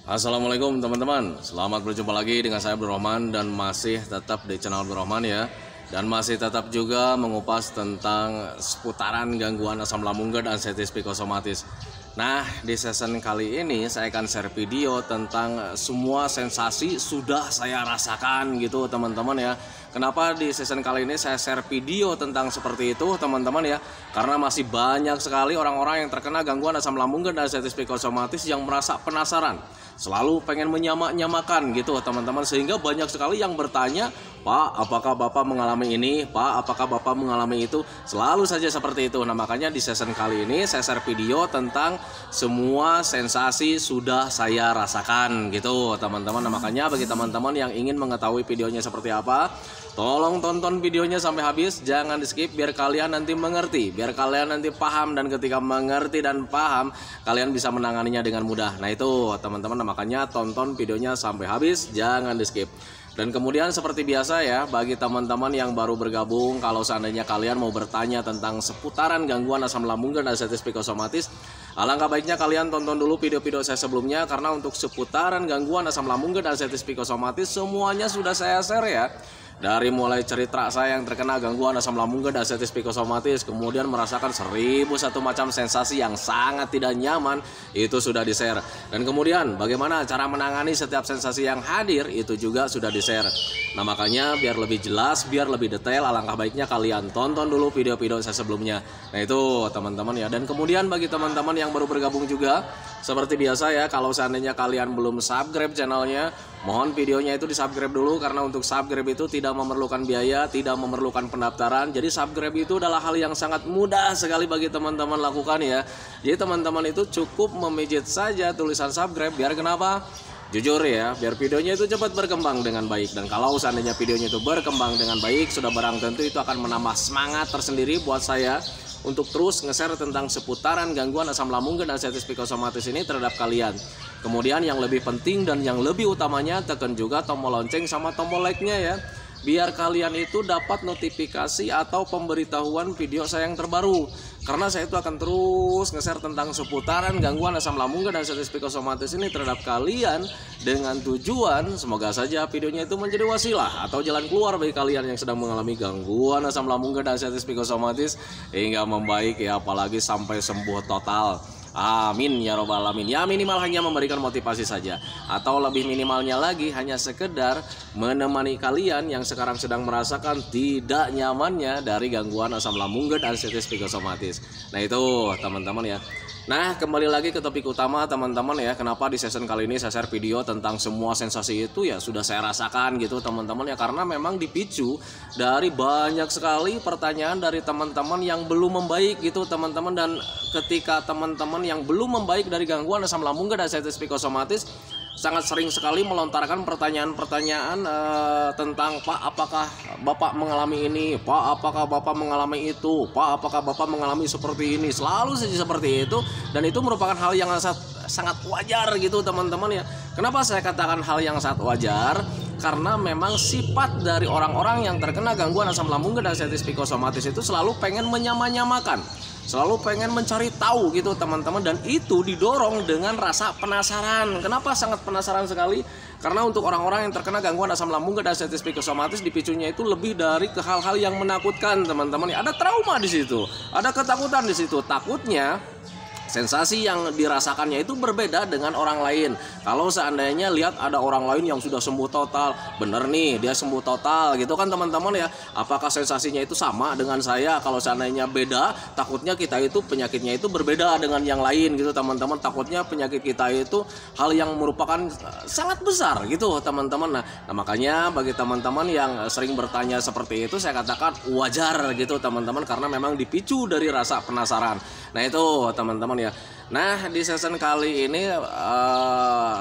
Assalamualaikum teman-teman, selamat berjumpa lagi dengan saya Abdul Rahman dan masih tetap di channel Abdul Rahman ya. Dan masih tetap juga mengupas tentang seputaran gangguan asam lambung dan anestesi psikosomatis. Nah, di season kali ini saya akan share video tentang semua sensasi sudah saya rasakan gitu teman-teman ya. Kenapa di season kali ini saya share video tentang seperti itu teman-teman ya? Karena masih banyak sekali orang-orang yang terkena gangguan asam lambung dan anestesi psikosomatis yang merasa penasaran, selalu pengen menyamakan gitu teman-teman, sehingga banyak sekali yang bertanya, Pak, apakah Bapak mengalami ini? Pak, apakah Bapak mengalami itu? Selalu saja seperti itu. Nah, makanya di season kali ini saya share video tentang semua sensasi sudah saya rasakan gitu teman-teman. Nah, makanya bagi teman-teman yang ingin mengetahui videonya seperti apa, tolong tonton videonya sampai habis, jangan di skip biar kalian nanti mengerti, biar kalian nanti paham, dan ketika mengerti dan paham kalian bisa menanganinya dengan mudah. Nah itu teman-teman, makanya tonton videonya sampai habis, jangan di skip. Dan kemudian seperti biasa ya, bagi teman-teman yang baru bergabung, kalau seandainya kalian mau bertanya tentang seputaran gangguan asam lambung dan anestesi psikosomatis, alangkah baiknya kalian tonton dulu video-video saya sebelumnya, karena untuk seputaran gangguan asam lambung dan anestesi psikosomatis semuanya sudah saya share ya. Dari mulai cerita saya yang terkena gangguan asam lambung dan anestesi psikosomatis, kemudian merasakan 1001 macam sensasi yang sangat tidak nyaman, itu sudah di-share. Dan kemudian bagaimana cara menangani setiap sensasi yang hadir, itu juga sudah di-share. Nah makanya biar lebih jelas, biar lebih detail, alangkah baiknya kalian tonton dulu video-video saya sebelumnya. Nah itu teman-teman ya. Dan kemudian bagi teman-teman yang baru bergabung juga, seperti biasa ya, kalau seandainya kalian belum subscribe channelnya, mohon videonya itu di subscribe dulu, karena untuk subscribe itu tidak memerlukan biaya, tidak memerlukan pendaftaran. Jadi subscribe itu adalah hal yang sangat mudah sekali bagi teman-teman lakukan ya. Jadi teman-teman itu cukup memijit saja tulisan subscribe, biar kenapa? Jujur ya, biar videonya itu cepat berkembang dengan baik. Dan kalau seandainya videonya itu berkembang dengan baik, sudah barang tentu itu akan menambah semangat tersendiri buat saya untuk terus nge-share tentang seputaran gangguan asam lambung dan anestesi psikosomatis ini terhadap kalian. Kemudian yang lebih penting dan yang lebih utamanya, tekan juga tombol lonceng sama tombol like-nya ya, biar kalian itu dapat notifikasi atau pemberitahuan video saya yang terbaru. Karena saya itu akan terus nge-share tentang seputaran gangguan asam lambung dan anestesi psikosomatis ini terhadap kalian, dengan tujuan semoga saja videonya itu menjadi wasilah atau jalan keluar bagi kalian yang sedang mengalami gangguan asam lambung dan anestesi psikosomatis hingga membaik ya, apalagi sampai sembuh total. Amin ya robbal alamin. Ya minimal hanya memberikan motivasi saja, atau lebih minimalnya lagi hanya sekedar menemani kalian yang sekarang sedang merasakan tidak nyamannya dari gangguan asam lambung dan anestesi psikosomatis. Nah itu teman-teman ya. Nah kembali lagi ke topik utama teman-teman ya. Kenapa di season kali ini saya share video tentang semua sensasi itu ya sudah saya rasakan gitu teman-teman ya. Karena memang dipicu dari banyak sekali pertanyaan dari teman-teman yang belum membaik gitu teman-teman. Dan ketika teman-teman yang belum membaik dari gangguan asam lambung dan anestesi psikosomatis sangat sering sekali melontarkan pertanyaan-pertanyaan tentang, Pak, apakah Bapak mengalami ini? Pak, apakah Bapak mengalami itu? Pak, apakah Bapak mengalami seperti ini? Selalu saja seperti itu, dan itu merupakan hal yang sangat wajar gitu teman-teman ya. Kenapa saya katakan hal yang sangat wajar? Karena memang sifat dari orang-orang yang terkena gangguan asam lambung dan anestesi psikosomatis itu selalu pengen menyamakan, selalu pengen mencari tahu gitu teman-teman, dan itu didorong dengan rasa penasaran. Kenapa sangat penasaran sekali? Karena untuk orang-orang yang terkena gangguan asam lambung dan anestesi psikosomatis, dipicunya itu lebih dari ke hal-hal yang menakutkan teman-teman. Ada trauma di situ, ada ketakutan di situ. Takutnya sensasi yang dirasakannya itu berbeda dengan orang lain. Kalau seandainya lihat ada orang lain yang sudah sembuh total, bener nih dia sembuh total gitu kan teman-teman ya, apakah sensasinya itu sama dengan saya? Kalau seandainya beda, takutnya kita itu penyakitnya itu berbeda dengan yang lain gitu teman-teman. Takutnya penyakit kita itu hal yang merupakan sangat besar gitu teman-teman. Nah makanya bagi teman-teman yang sering bertanya seperti itu, saya katakan wajar gitu teman-teman, karena memang dipicu dari rasa penasaran. Nah itu teman-teman ya. Nah di season kali ini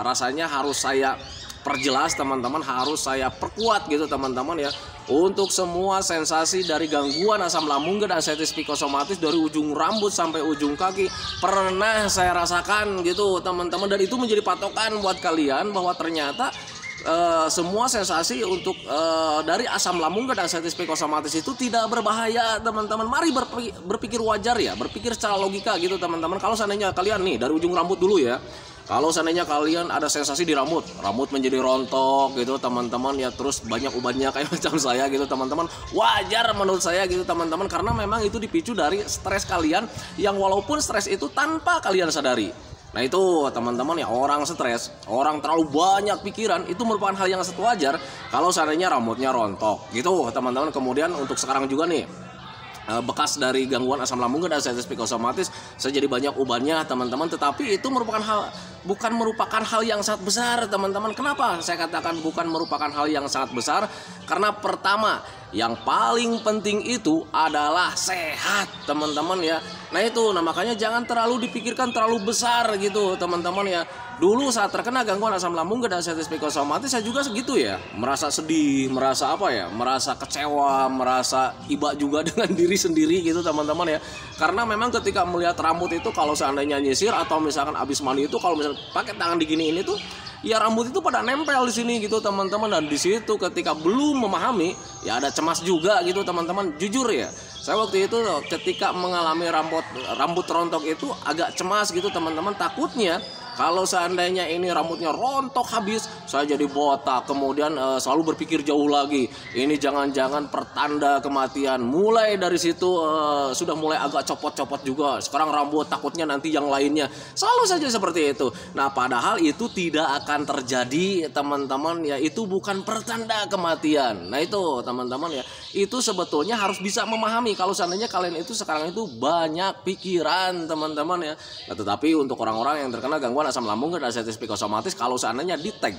rasanya harus saya perjelas teman-teman, harus saya perkuat gitu teman-teman ya. Untuk semua sensasi dari gangguan asam lambung dan anestesi psikosomatis, dari ujung rambut sampai ujung kaki pernah saya rasakan gitu teman-teman. Dan itu menjadi patokan buat kalian bahwa ternyata semua sensasi untuk dari asam lambung dan anestesi psikosomatis itu tidak berbahaya teman-teman. Mari berpikir wajar ya, berpikir secara logika gitu teman-teman. Kalau seandainya kalian nih dari ujung rambut dulu ya, Kalau seandainya kalian ada sensasi di rambut menjadi rontok gitu teman-teman ya, terus banyak ubannya kayak macam saya gitu teman-teman, wajar menurut saya gitu teman-teman, karena memang itu dipicu dari stres kalian yang walaupun stres itu tanpa kalian sadari. Nah itu teman-teman ya, orang stres, orang terlalu banyak pikiran, itu merupakan hal yang sangat wajar kalau seandainya rambutnya rontok gitu teman-teman. Kemudian untuk sekarang juga nih, bekas dari gangguan asam lambung dan sensitif psikosomatis, saya jadi banyak ubannya teman-teman, tetapi itu bukan merupakan hal yang sangat besar teman-teman. Kenapa saya katakan bukan merupakan hal yang sangat besar? Karena pertama, yang paling penting itu adalah sehat teman-teman ya. Nah itu, nah makanya jangan terlalu dipikirkan terlalu besar gitu teman-teman ya. Dulu saat terkena gangguan asam lambung dan sensitif psikosomatis, saya juga segitu ya, merasa sedih, merasa apa ya, merasa kecewa, merasa iba juga dengan diri sendiri gitu teman-teman ya. Karena memang ketika melihat rambut itu, kalau seandainya nyisir atau misalkan abis mandi itu, kalau misalnya pakai tangan digini ini tuh, ya rambut itu pada nempel di sini gitu teman-teman. Dan di situ ketika belum memahami, ya ada cemas juga gitu teman-teman. Jujur ya, saya waktu itu ketika mengalami rambut rontok itu agak cemas gitu teman-teman. Takutnya kalau seandainya ini rambutnya rontok habis, saya jadi botak. Kemudian selalu berpikir jauh lagi, ini jangan-jangan pertanda kematian. Mulai dari situ sudah mulai agak copot-copot juga. Sekarang rambut takutnya nanti yang lainnya. Selalu saja seperti itu. Nah padahal itu tidak akan terjadi teman-teman ya. Itu bukan pertanda kematian. Nah itu teman-teman ya, itu sebetulnya harus bisa memahami kalau seandainya kalian itu sekarang itu banyak pikiran teman-teman ya. Nah, tetapi untuk orang-orang yang terkena gangguan asam lambung dan sensitif psikosomatis, kalau seandainya di tag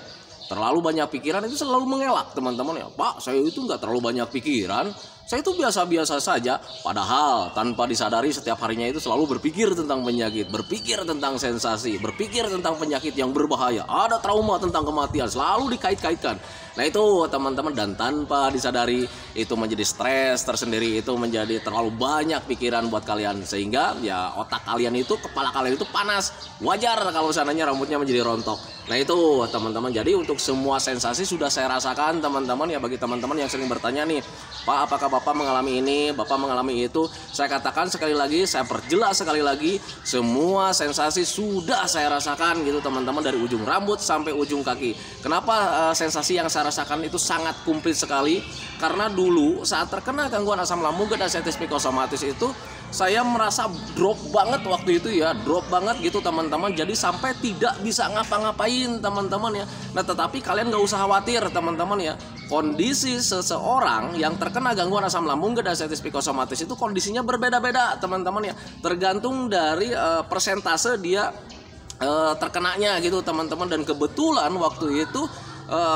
terlalu banyak pikiran, itu selalu mengelak teman-teman ya. Pak, saya itu nggak terlalu banyak pikiran, saya itu biasa-biasa saja. Padahal tanpa disadari setiap harinya itu selalu berpikir tentang penyakit, berpikir tentang sensasi, berpikir tentang penyakit yang berbahaya, ada trauma tentang kematian, selalu dikait-kaitkan. Nah itu teman-teman, dan tanpa disadari itu menjadi stres tersendiri, itu menjadi terlalu banyak pikiran buat kalian, sehingga ya otak kalian itu, kepala kalian itu panas. Wajar kalau seandainya rambutnya menjadi rontok. Nah itu teman-teman, jadi untuk semua sensasi sudah saya rasakan teman-teman ya. Bagi teman-teman yang sering bertanya nih, Pak apakah Bapak mengalami ini, Bapak mengalami itu, saya katakan sekali lagi, saya perjelas sekali lagi, semua sensasi sudah saya rasakan gitu teman-teman, dari ujung rambut sampai ujung kaki. Kenapa sensasi yang saya rasakan itu sangat komplit sekali? Karena dulu saat terkena gangguan asam lambung dan sensitif psikosomatis itu, saya merasa drop banget waktu itu ya, drop banget gitu teman-teman. Jadi sampai tidak bisa ngapa-ngapain teman-teman ya. Nah tetapi kalian gak usah khawatir teman-teman ya. Kondisi seseorang yang terkena gangguan asam lambung dan sensitif psikosomatis itu kondisinya berbeda-beda teman-teman ya. Tergantung dari persentase dia terkenanya gitu teman-teman. Dan kebetulan waktu itu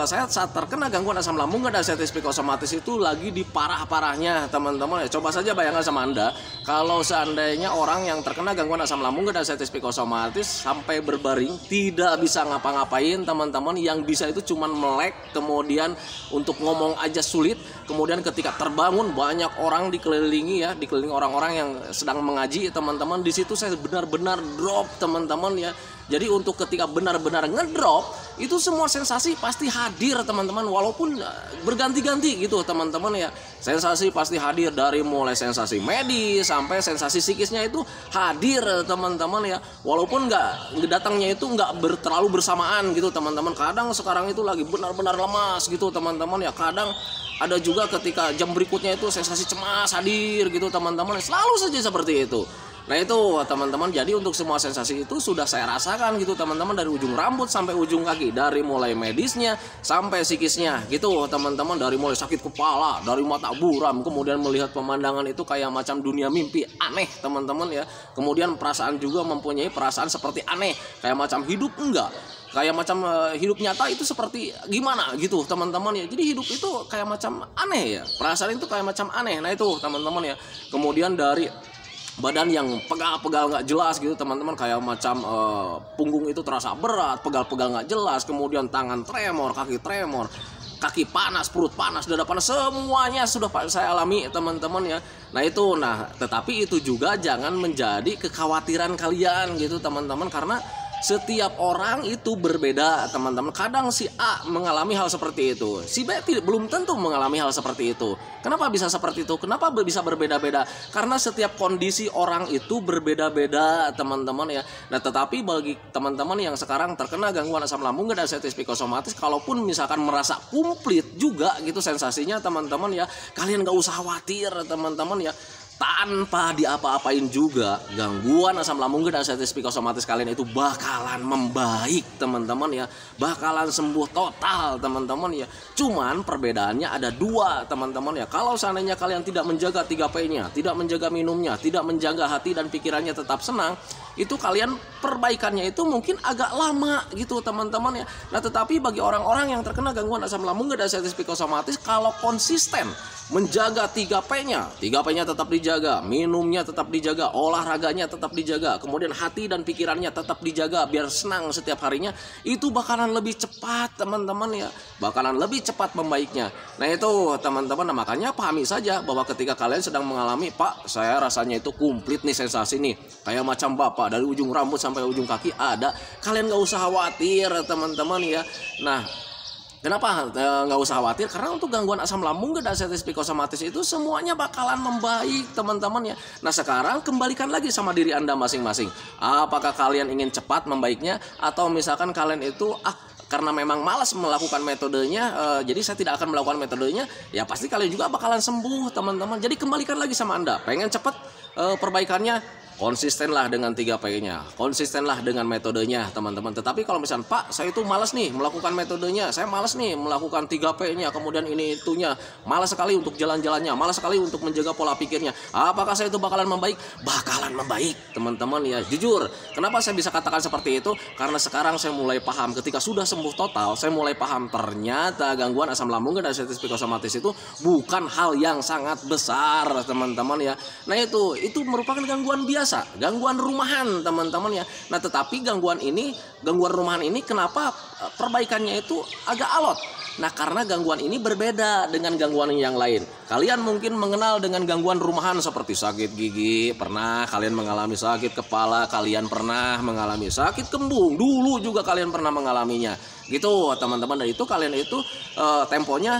saya saat terkena gangguan asam lambung dan sensitif psikosomatis itu lagi di parah-parahnya teman-teman ya. Coba saja bayangkan sama Anda, kalau seandainya orang yang terkena gangguan asam lambung dan sensitif psikosomatis sampai berbaring tidak bisa ngapa-ngapain teman-teman, yang bisa itu cuman melek, kemudian untuk ngomong aja sulit, kemudian ketika terbangun banyak orang dikelilingi ya, dikelilingi orang-orang yang sedang mengaji teman-teman. Di situ saya benar-benar drop teman-teman ya. Jadi untuk ketika benar-benar ngedrop, itu semua sensasi pasti hadir teman-teman, walaupun berganti-ganti gitu teman-teman ya. Sensasi pasti hadir, dari mulai sensasi medis sampai sensasi psikisnya itu hadir teman-teman ya. Walaupun nggak datangnya itu nggak terlalu bersamaan gitu teman-teman. Kadang sekarang itu lagi benar-benar lemas gitu teman-teman ya. Kadang ada juga ketika jam berikutnya itu sensasi cemas hadir gitu teman-teman. Selalu saja seperti itu. Nah itu teman-teman, jadi untuk semua sensasi itu sudah saya rasakan gitu teman-teman, dari ujung rambut sampai ujung kaki, dari mulai medisnya sampai psikisnya gitu teman-teman. Dari mulai sakit kepala, dari mata buram, kemudian melihat pemandangan itu kayak macam dunia mimpi, aneh teman-teman ya. Kemudian perasaan juga mempunyai perasaan seperti aneh, kayak macam hidup enggak, kayak macam hidup nyata itu seperti gimana gitu teman-teman ya. Jadi hidup itu kayak macam aneh ya, perasaan itu kayak macam aneh. Nah itu teman-teman ya. Kemudian dari badan yang pegal-pegal nggak jelas gitu teman-teman, kayak macam punggung itu terasa berat, pegal-pegal nggak jelas, kemudian tangan tremor, kaki tremor, kaki panas, perut panas, dada panas, semuanya sudah saya alami teman-teman ya. Nah itu, tetapi itu juga jangan menjadi kekhawatiran kalian gitu teman-teman, karena Setiap orang itu berbeda, teman-teman. Kadang si A mengalami hal seperti itu, si B belum tentu mengalami hal seperti itu. Kenapa bisa seperti itu? Kenapa bisa berbeda-beda? Karena setiap kondisi orang itu berbeda-beda, teman-teman ya. Nah, tetapi bagi teman-teman yang sekarang terkena gangguan asam lambung dan sensitif psikosomatis, kalaupun misalkan merasa komplit juga gitu sensasinya, teman-teman ya, kalian gak usah khawatir, teman-teman ya. Tanpa diapa-apain juga, gangguan asam lambung dan sensitif psikosomatis kalian itu bakalan membaik, teman-teman ya. Bakalan sembuh total, teman-teman ya. Cuman perbedaannya ada dua, teman-teman ya. Kalau seandainya kalian tidak menjaga 3P-nya, tidak menjaga minumnya, tidak menjaga hati dan pikirannya tetap senang, itu kalian perbaikannya itu mungkin agak lama gitu, teman-teman ya. Nah, tetapi bagi orang-orang yang terkena gangguan asam lambung dan sensitif psikosomatis, kalau konsisten menjaga 3P-nya, 3P-nya tetap dijaga, minumnya tetap dijaga, olahraganya tetap dijaga, kemudian hati dan pikirannya tetap dijaga biar senang setiap harinya, itu bakalan lebih cepat, teman-teman ya. Bakalan lebih cepat membaiknya. Nah, itu teman-teman, nah, makanya pahami saja bahwa ketika kalian sedang mengalami, Pak, saya rasanya itu komplit nih sensasi nih, kayak macam Bapak dari ujung rambut sampai ujung kaki ada, kalian gak usah khawatir, teman-teman ya. Nah, kenapa nggak usah khawatir? Karena untuk gangguan asam lambung dan sensitif psikosomatis itu semuanya bakalan membaik, teman-teman ya. Nah, sekarang kembalikan lagi sama diri Anda masing-masing. Apakah kalian ingin cepat membaiknya, atau misalkan kalian itu karena memang malas melakukan metodenya, jadi saya tidak akan melakukan metodenya, ya pasti kalian juga bakalan sembuh, teman-teman. Jadi kembalikan lagi sama Anda. Pengen cepat perbaikannya, konsistenlah dengan 3P-nya, konsistenlah dengan metodenya, teman-teman. Tetapi kalau misalnya, Pak, saya itu malas nih melakukan metodenya, saya malas nih melakukan 3P-nya, kemudian ini itunya, malas sekali untuk jalan-jalannya, malas sekali untuk menjaga pola pikirnya, apakah saya itu bakalan membaik? Bakalan membaik, teman-teman ya. Jujur, kenapa saya bisa katakan seperti itu? Karena sekarang saya mulai paham, ketika sudah sembuh total, saya mulai paham ternyata gangguan asam lambung dan sensitif psikosomatis itu bukan hal yang sangat besar, teman-teman ya. Nah, itu merupakan gangguan biasa, gangguan rumahan, teman-teman ya. Nah, tetapi gangguan rumahan ini kenapa perbaikannya itu agak alot? Nah, karena gangguan ini berbeda dengan gangguan yang lain. Kalian mungkin mengenal dengan gangguan rumahan seperti sakit gigi, pernah kalian mengalami sakit kepala, kalian pernah mengalami sakit kembung, dulu juga kalian pernah mengalaminya. Gitu, teman-teman. Dan itu kalian itu temponya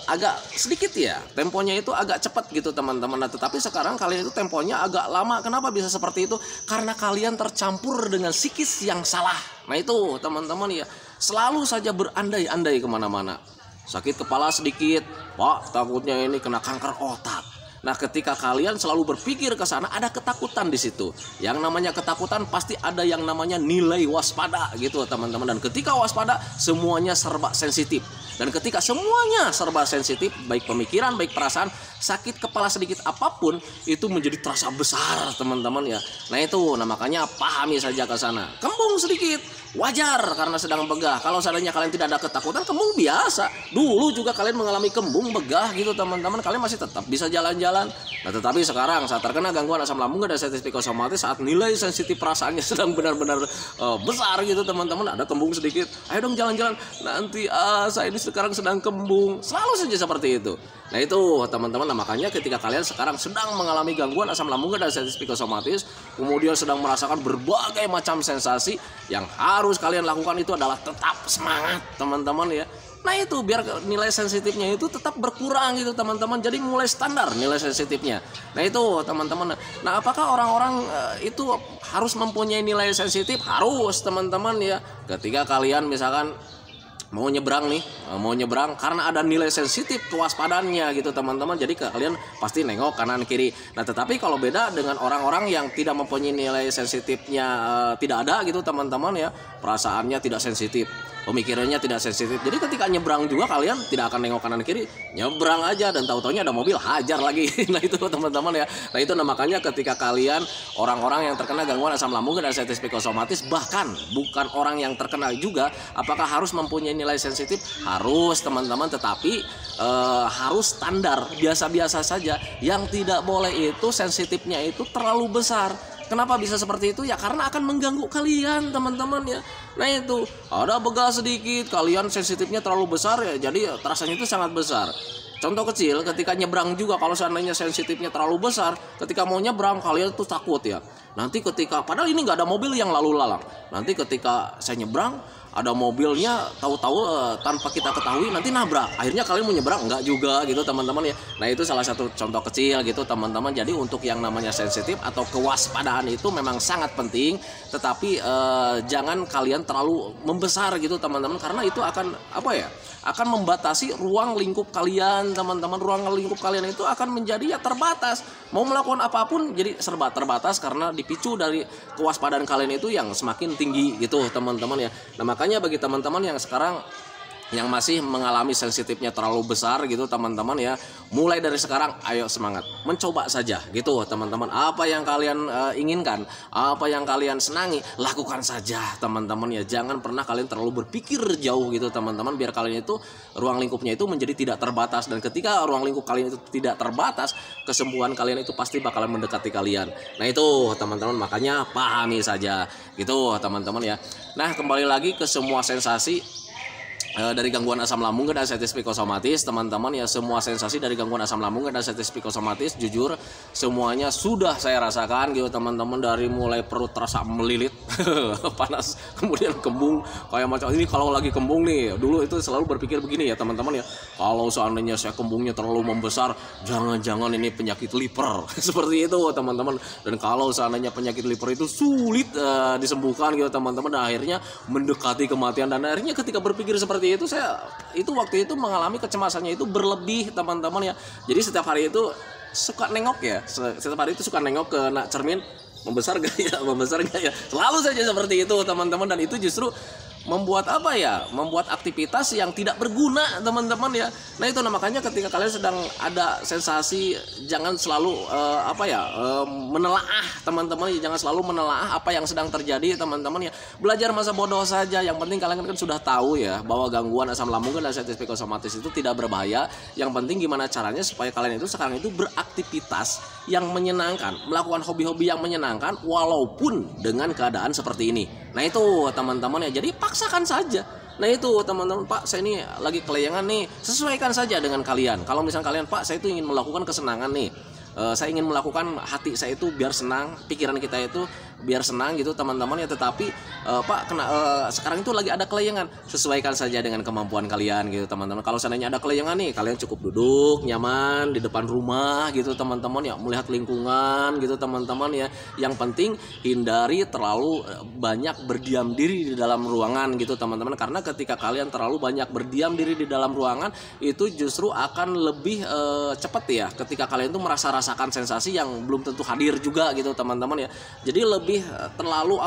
agak sedikit ya. Temponya itu agak cepat gitu, teman-teman. Nah, tetapi sekarang kalian itu temponya agak lama. Kenapa bisa seperti itu? Karena kalian tercampur dengan psikis yang salah. Nah, itu teman-teman ya. Selalu saja berandai-andai kemana-mana. Sakit kepala sedikit, Pak, takutnya ini kena kanker otak. Nah, ketika kalian selalu berpikir ke sana, ada ketakutan di situ. Yang namanya ketakutan pasti ada yang namanya nilai waspada gitu, teman-teman. Dan ketika waspada, semuanya serba sensitif. Dan ketika semuanya serba sensitif, baik pemikiran, baik perasaan, sakit kepala sedikit apapun itu menjadi terasa besar, teman-teman ya. Nah, itu, makanya pahami saja ke sana. Kembung sedikit, wajar karena sedang begah. Kalau seandainya kalian tidak ada ketakutan, kembung biasa. Dulu juga kalian mengalami kembung begah gitu, teman-teman, kalian masih tetap bisa jalan-jalan. Nah, tetapi sekarang saat terkena gangguan asam lambung dan sensitif psikosomatis, saat nilai sensitif perasaannya sedang benar-benar besar gitu, teman-teman, ada kembung sedikit, ayo dong jalan-jalan, nanti saya ini sekarang sedang kembung, selalu saja seperti itu. Nah, itu teman-teman, makanya ketika kalian sekarang sedang mengalami gangguan asam lambung dan sensitif psikosomatis, kemudian sedang merasakan berbagai macam sensasi, yang harus kalian lakukan itu adalah tetap semangat, teman-teman ya. Nah, itu biar nilai sensitifnya itu tetap berkurang gitu, teman-teman. Jadi mulai standar nilai sensitifnya. Nah, itu teman-teman. Nah, apakah orang-orang itu harus mempunyai nilai sensitif? Harus, teman-teman ya. Ketika kalian misalkan mau nyebrang karena ada nilai sensitif kewaspadaannya gitu, teman-teman. Jadi kalian pasti nengok kanan kiri. Nah, tetapi kalau beda dengan orang-orang yang tidak mempunyai nilai sensitifnya, tidak ada gitu, teman-teman ya, perasaannya tidak sensitif, pemikirannya tidak sensitif. Jadi ketika nyebrang juga kalian tidak akan nengok kanan kiri, nyebrang aja dan tahu-taunya ada mobil, hajar lagi. Nah, itu teman-teman ya. Nah, itu makanya ketika kalian orang-orang yang terkena gangguan asam lambung dan sensitif psikosomatis, bahkan bukan orang yang terkena juga, apakah harus mempunyai nilai sensitif? Harus, teman-teman, tetapi harus standar, biasa-biasa saja. Yang tidak boleh itu sensitifnya itu terlalu besar. Kenapa bisa seperti itu? Ya karena akan mengganggu kalian, teman-teman ya. Nah, itu ada begah sedikit, kalian sensitifnya terlalu besar ya, jadi rasanya itu sangat besar. Contoh kecil, ketika nyebrang juga, kalau seandainya sensitifnya terlalu besar, ketika mau nyebrang kalian tuh takut ya. Nanti ketika padahal ini nggak ada mobil yang lalu lalang, nanti ketika saya nyebrang ada mobilnya tahu-tahu tanpa kita ketahui nanti nabrak, akhirnya kalian mau nyebrang enggak juga gitu teman-teman ya. Nah itu salah satu contoh kecil gitu teman-teman. Jadi untuk yang namanya sensitif atau kewaspadaan itu memang sangat penting, tetapi jangan kalian terlalu membesar gitu teman-teman, karena itu akan akan membatasi ruang lingkup kalian teman-teman. Ruang lingkup kalian itu akan menjadi ya terbatas, mau melakukan apapun jadi serba terbatas karena dipicu dari kewaspadaan kalian itu yang semakin tinggi gitu teman-teman ya. Nah makanya bagi teman-teman yang sekarang yang masih mengalami sensitifnya terlalu besar gitu teman-teman ya, mulai dari sekarang ayo semangat mencoba saja gitu teman-teman. Apa yang kalian inginkan, apa yang kalian senangi, lakukan saja teman-teman ya. Jangan pernah kalian terlalu berpikir jauh gitu teman-teman, biar kalian itu ruang lingkupnya itu menjadi tidak terbatas. Dan ketika ruang lingkup kalian itu tidak terbatas, kesembuhan kalian itu pasti bakalan mendekati kalian. Nah itu teman-teman, makanya pahami saja gitu teman-teman ya. Nah kembali lagi ke semua sensasi dari gangguan asam lambung dan artritis psikosomatis teman-teman ya. Semua sensasi dari gangguan asam lambung dan artritis psikosomatis jujur semuanya sudah saya rasakan gitu teman-teman. Dari mulai perut terasa melilit panas, kemudian kembung kayak macam ini. Kalau lagi kembung nih, dulu itu selalu berpikir begini ya teman-teman ya, kalau seandainya saya kembungnya terlalu membesar, jangan-jangan ini penyakit liver seperti itu teman-teman. Dan kalau seandainya penyakit liver itu sulit disembuhkan gitu teman-teman, dan akhirnya mendekati kematian. Dan akhirnya ketika berpikir seperti itu, saya itu waktu itu mengalami kecemasannya itu berlebih teman-teman ya. Jadi setiap hari itu suka nengok ya, setiap hari itu suka nengok ke cermin, membesar gak ya, membesar gak ya, selalu saja seperti itu teman-teman. Dan itu justru membuat membuat aktivitas yang tidak berguna teman-teman ya. Nah itu makanya ketika kalian sedang ada sensasi, jangan selalu menelaah teman-teman ya. Jangan selalu menelaah apa yang sedang terjadi teman-teman ya. Belajar masa bodoh saja. Yang penting kalian kan sudah tahu ya bahwa gangguan asam lambung dan artritis psikosomatis itu tidak berbahaya. Yang penting gimana caranya supaya kalian itu sekarang itu beraktivitas yang menyenangkan, melakukan hobi-hobi yang menyenangkan walaupun dengan keadaan seperti ini. Nah itu teman-teman ya, jadi paksakan saja. Nah itu teman-teman, Pak saya ini lagi kelayangan nih, sesuaikan saja dengan kalian. Kalau misalnya kalian, Pak saya itu ingin melakukan kesenangan nih, saya ingin melakukan hati saya itu biar senang, pikiran kita itu biar senang gitu teman-teman ya. Tetapi Pak sekarang itu lagi ada kelayangan, sesuaikan saja dengan kemampuan kalian gitu teman-teman. Kalau seandainya ada kelayangan nih, kalian cukup duduk nyaman di depan rumah gitu teman-teman ya, melihat lingkungan gitu teman-teman ya. Yang penting hindari terlalu banyak berdiam diri di dalam ruangan gitu teman-teman, karena ketika kalian terlalu banyak berdiam diri di dalam ruangan itu justru akan lebih cepat ya ketika kalian itu merasakan sensasi yang belum tentu hadir juga gitu teman-teman ya. Jadi lebih terlalu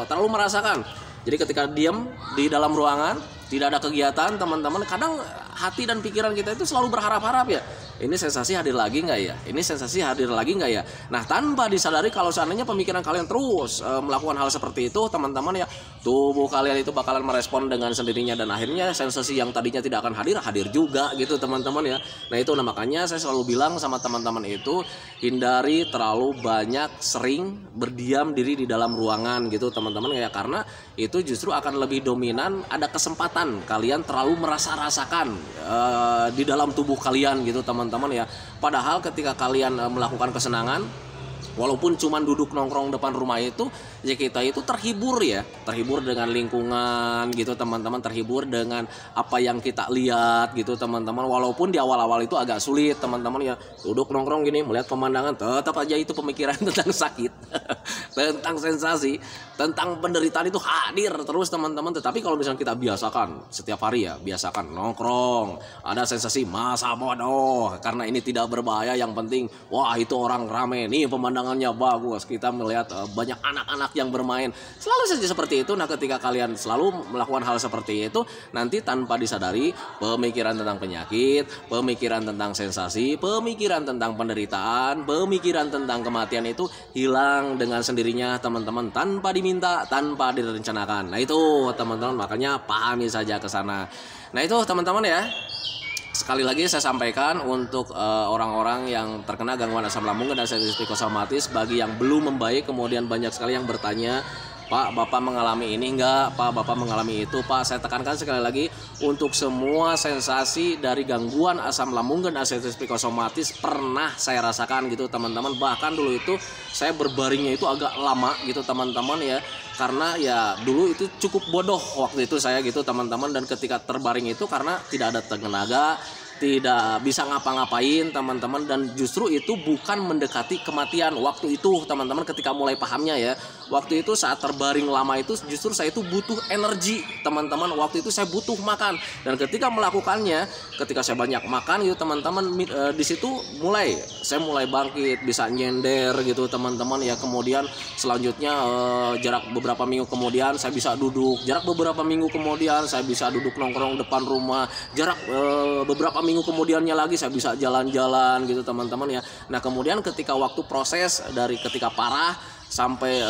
terlalu merasakan. Jadi ketika diam di dalam ruangan, tidak ada kegiatan teman-teman, kadang hati dan pikiran kita itu selalu berharap-harap ya, ini sensasi hadir lagi nggak ya, ini sensasi hadir lagi nggak ya. Nah tanpa disadari kalau seandainya pemikiran kalian terus melakukan hal seperti itu teman-teman ya, tubuh kalian itu bakalan merespon dengan sendirinya, dan akhirnya sensasi yang tadinya tidak akan hadir juga gitu teman-teman ya. Nah itu makanya saya selalu bilang sama teman-teman itu, hindari terlalu banyak sering berdiam diri di dalam ruangan gitu teman-teman ya, karena itu justru akan lebih dominan, ada kesempatan kalian terlalu rasakan di dalam tubuh kalian gitu teman-teman ya. Padahal ketika kalian melakukan kesenangan, walaupun cuma duduk nongkrong depan rumah itu ya, kita itu terhibur ya, terhibur dengan lingkungan gitu teman-teman, terhibur dengan apa yang kita lihat gitu teman-teman. Walaupun di awal-awal itu agak sulit teman-teman ya, duduk nongkrong gini melihat pemandangan, tetap aja itu pemikiran tentang sakit tentang sensasi, tentang penderitaan itu hadir terus teman-teman. Tetapi kalau misalnya kita biasakan setiap hari ya, biasakan nongkrong, ada sensasi masa bodoh karena ini tidak berbahaya, yang penting wah itu orang rame nih, pemandangannya bagus, kita melihat banyak anak-anak yang bermain, selalu saja seperti itu. Nah ketika kalian selalu melakukan hal seperti itu, nanti tanpa disadari pemikiran tentang penyakit, pemikiran tentang sensasi, pemikiran tentang penderitaan, pemikiran tentang kematian itu hilang dengan sendirinya teman-teman, tanpa diminta, tanpa direncanakan. Nah itu teman-teman, makanya pahami saja ke sana. Nah itu teman-teman ya, sekali lagi saya sampaikan untuk orang-orang yang terkena gangguan asam lambung dan artritis psikosomatis, bagi yang belum membaik, kemudian banyak sekali yang bertanya Pak, Bapak mengalami ini enggak? Pak, Bapak mengalami itu? Pak, saya tekankan sekali lagi, untuk semua sensasi dari gangguan asam lambung dan asam psikosomatis pernah saya rasakan gitu teman-teman. Bahkan dulu itu saya berbaringnya itu agak lama gitu teman-teman ya, karena ya dulu itu cukup bodoh waktu itu saya gitu teman-teman. Dan ketika terbaring itu karena tidak ada tenaga, tidak bisa ngapa-ngapain teman-teman, dan justru itu bukan mendekati kematian waktu itu teman-teman. Ketika mulai pahamnya ya, waktu itu saat terbaring lama itu justru saya itu butuh energi teman-teman. Waktu itu saya butuh makan, dan ketika melakukannya, ketika saya banyak makan gitu teman-teman, di situ saya mulai bangkit, bisa nyender gitu teman-teman ya. Kemudian selanjutnya jarak beberapa minggu kemudian saya bisa duduk, jarak beberapa minggu kemudian saya bisa duduk nongkrong depan rumah, jarak beberapa minggu kemudiannya lagi saya bisa jalan-jalan gitu teman-teman ya. Nah kemudian ketika waktu proses dari ketika parah sampai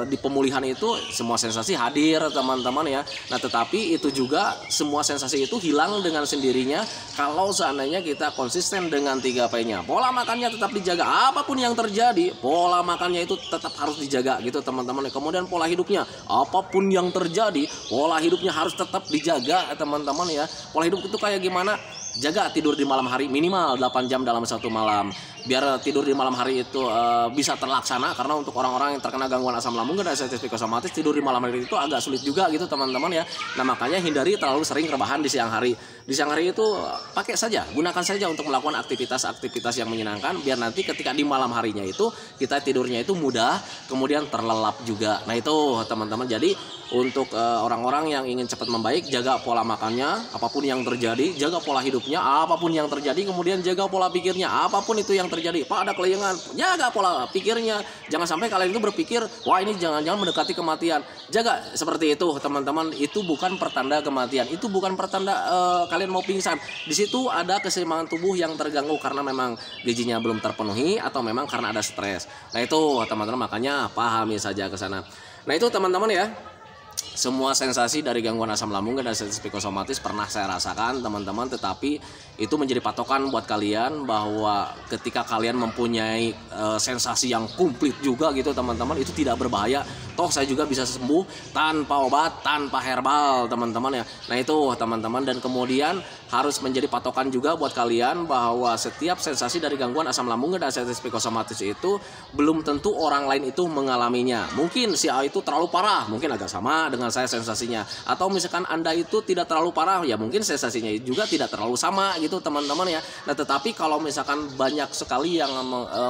di pemulihan itu semua sensasi hadir teman-teman ya. Nah tetapi itu juga semua sensasi itu hilang dengan sendirinya kalau seandainya kita konsisten dengan 3P-nya. Pola makannya tetap dijaga, apapun yang terjadi pola makannya itu tetap harus dijaga gitu teman-teman. Kemudian pola hidupnya, apapun yang terjadi pola hidupnya harus tetap dijaga teman-teman ya. Pola hidup itu kayak gimana? Jaga tidur di malam hari minimal 8 jam dalam satu malam. Biar tidur di malam hari itu bisa terlaksana, karena untuk orang-orang yang terkena gangguan asam lambung dan asam psikosomatis, tidur di malam hari itu agak sulit juga gitu teman-teman ya. Nah makanya hindari terlalu sering rebahan di siang hari. Di siang hari itu gunakan saja untuk melakukan aktivitas-aktivitas yang menyenangkan, biar nanti ketika di malam harinya itu kita tidurnya itu mudah, kemudian terlelap juga. Nah itu teman-teman, jadi untuk orang-orang yang ingin cepat membaik, jaga pola makannya, apapun yang terjadi, jaga pola hidupnya, apapun yang terjadi, kemudian jaga pola pikirnya, apapun itu yang terjadi. Pak, ada kelayangan, jaga pola pikirnya. Jangan sampai kalian itu berpikir, wah ini jangan-jangan mendekati kematian. Jaga seperti itu teman-teman. Itu bukan pertanda kematian, itu bukan pertanda kalian mau pingsan. Di situ ada keseimbangan tubuh yang terganggu karena memang gizinya belum terpenuhi atau memang karena ada stres. Nah itu teman-teman, makanya pahami saja ke sana. Nah itu teman-teman ya, semua sensasi dari gangguan asam lambung dan asam psikosomatis pernah saya rasakan teman-teman. Tetapi itu menjadi patokan buat kalian bahwa ketika kalian mempunyai sensasi yang komplit juga gitu teman-teman, itu tidak berbahaya. Toh saya juga bisa sembuh tanpa obat, tanpa herbal teman-teman ya. Nah itu teman-teman, dan kemudian harus menjadi patokan juga buat kalian bahwa setiap sensasi dari gangguan asam lambung dan asam psikosomatis itu belum tentu orang lain itu mengalaminya. Mungkin si A itu terlalu parah, mungkin agak sama dengan saya sensasinya, atau misalkan Anda itu tidak terlalu parah, ya mungkin sensasinya juga tidak terlalu sama gitu teman-teman ya. Nah tetapi kalau misalkan banyak sekali yang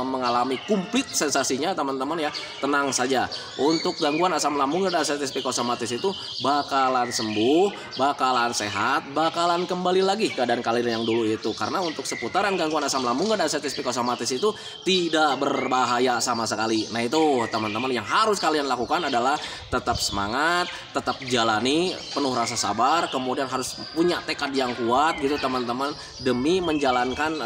mengalami komplit sensasinya teman-teman ya, tenang saja. Untuk gangguan asam lambung dan asam psikosomatis itu bakalan sembuh, bakalan sehat, bakalan kembali lagi keadaan kalian yang dulu itu. Karena untuk seputaran gangguan asam lambung dan asam psikosomatis itu tidak berbahaya sama sekali. Nah itu teman-teman, yang harus kalian lakukan adalah tetap semangat, tetap jalani penuh rasa sabar, kemudian harus punya tekad yang kuat gitu teman-teman, demi menjalankan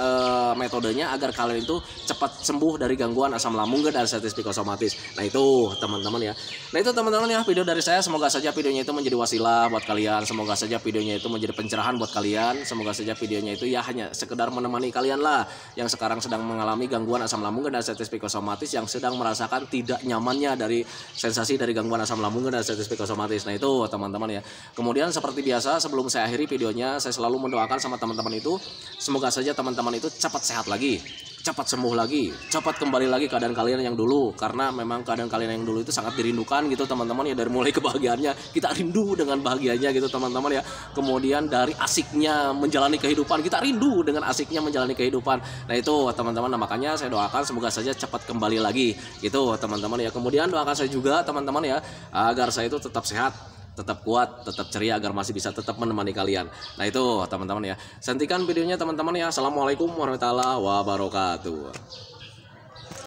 metodenya agar kalian itu cepat sembuh dari gangguan asam lambung dan asam psikosomatis. Nah itu teman-teman ya. Nah itu teman-teman ya, video dari saya, semoga saja videonya itu menjadi wasilah buat kalian, semoga saja videonya itu menjadi pencerahan buat kalian, semoga saja videonya itu ya hanya sekedar menemani kalian lah yang sekarang sedang mengalami gangguan asam lambung dan asam psikosomatis, yang sedang merasakan tidak nyamannya dari sensasi dari gangguan asam lambung dan asam psikosomatis. Nah itu teman-teman ya. Kemudian seperti biasa, sebelum saya akhiri videonya, saya selalu mendoakan sama teman-teman itu, semoga saja teman-teman itu cepat sehat lagi, cepat sembuh lagi, cepat kembali lagi keadaan kalian yang dulu. Karena memang keadaan kalian yang dulu itu sangat dirindukan gitu teman-teman ya. Dari mulai kebahagiaannya, kita rindu dengan bahagianya gitu teman-teman ya. Kemudian dari asiknya menjalani kehidupan, kita rindu dengan asiknya menjalani kehidupan. Nah itu teman-teman, nah, makanya saya doakan semoga saja cepat kembali lagi gitu teman-teman ya. Kemudian doakan saya juga teman-teman ya, agar saya itu tetap sehat, tetap kuat, tetap ceria, agar masih bisa tetap menemani kalian. Nah itu teman-teman ya. Hentikan videonya teman-teman ya. Assalamualaikum warahmatullahi wabarakatuh.